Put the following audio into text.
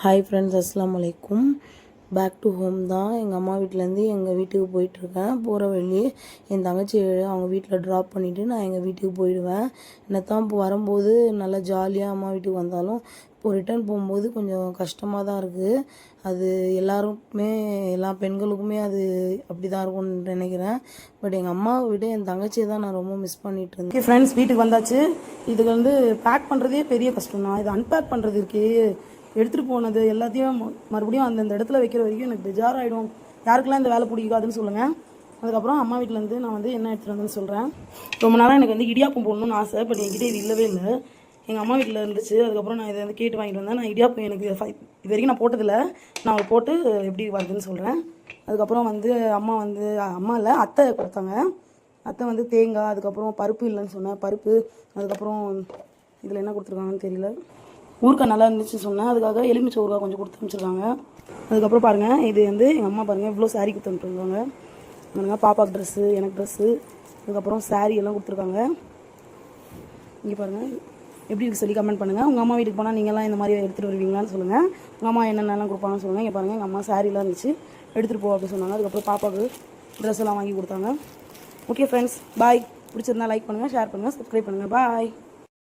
Hi friends, அஸ்ஸலாமு அலைக்கும். Back to home தான். எங்கள் அம்மா வீட்டிலேருந்து எங்கள் வீட்டுக்கு போயிட்டுருக்கேன். போகிற வழியே என் தங்கச்சி அவங்க வீட்டில் ட்ராப் பண்ணிவிட்டு நான் எங்கள் வீட்டுக்கு போயிடுவேன். என்னத்தான் இப்போ வரும்போது நல்லா ஜாலியாக அம்மா வீட்டுக்கு வந்தாலும் இப்போ ரிட்டர்ன் போகும்போது கொஞ்சம் கஷ்டமாக தான் இருக்குது. அது எல்லாருக்குமே, எல்லா பெண்களுக்குமே அது அப்படி தான் இருக்கும்னு நினைக்கிறேன். பட் எங்கள் அம்மாவை விட என் தங்கச்சியை தான் நான் ரொம்ப மிஸ் பண்ணிகிட்டு இருந்தேன். ஓகே ஃப்ரெண்ட்ஸ், வீட்டுக்கு வந்தாச்சு. இதுக்கு பேக் பண்ணுறதே பெரிய கஷ்டம் தான். இது அன்பேக் பண்ணுறது இருக்கே, எடுத்துகிட்டு போனது எல்லாத்தையும் மறுபடியும் அந்தந்த இடத்துல வைக்கிற வரைக்கும் எனக்கு பெஜாராகிடும். யாருக்கெல்லாம் இந்த வேலை பிடிக்காதுன்னு சொல்லுங்கள். அதுக்கப்புறம் அம்மா வீட்டிலேருந்து நான் என்ன எடுத்துகிட்டு வந்தேன்னு சொல்கிறேன். ரொம்ப நாளாக எனக்கு இடியாப்பம் போடணும்னு ஆசை. பட் என்கிட்ட இது இல்லவே இல்லை. எங்கள் அம்மா வீட்டில் இருந்துச்சு. அதுக்கப்புறம் நான் இதை கேட்டு வாங்கிட்டு வந்தேன். நான் இடியாப்பம் எனக்கு இது வரைக்கும் நான் போட்டதில்லை. நான் போட்டு எப்படி வருதுன்னு சொல்கிறேன். அதுக்கப்புறம் அம்மா இல்லை, அத்தை கொடுத்தாங்க. அத்தை தேங்காய், அதுக்கப்புறம் பருப்பு இல்லைன்னு சொன்னேன், பருப்பு. அதுக்கப்புறம் இதில் என்ன கொடுத்துருக்காங்கன்னு தெரியல, ஊறுக்காய் நல்லா இருந்துச்சுன்னு சொன்னேன். அதுக்காக எலுமிச்சை ஊறுகாய் கொஞ்சம் கொடுத்து அனுப்பிச்சிருக்காங்க. அதுக்கப்புறம் பாருங்கள், இது எங்கள் அம்மா பாருங்கள் இவ்வளோ சாரீ கொடுத்து அனுப்பிட்டுருக்காங்க. பாருங்கள், பாப்பாக்கு ட்ரெஸ்ஸு, எனக்கு ட்ரெஸ்ஸு, அதுக்கப்புறம் சாரீ எல்லாம் கொடுத்துருக்காங்க. இங்கே பாருங்கள் எப்படி இருக்கு சொல்லி கமெண்ட் பண்ணுங்கள். உங்கள் அம்மா வீட்டுக்கு போனால் நீங்கள்லாம் இந்த மாதிரி எடுத்துகிட்டு வருவீங்களான்னு சொல்லுங்கள். உங்கள் அம்மா என்னென்னலாம் கொடுப்பாங்கன்னு சொல்லுங்கள். இங்கே பாருங்கள், எங்கள் அம்மா சாரீலாம் இருந்துச்சு, எடுத்துகிட்டு போ அப்படின்னு சொன்னாங்க. அதுக்கப்புறம் பாப்பாவுக்கு ட்ரெஸ் எல்லாம் வாங்கி கொடுத்தாங்க. ஓகே ஃப்ரெண்ட்ஸ், பாய். பிடிச்சிருந்தா லைக் பண்ணுங்கள், ஷேர் பண்ணுங்கள், சப்ஸ்கிரைப் பண்ணுங்கள். பாய்.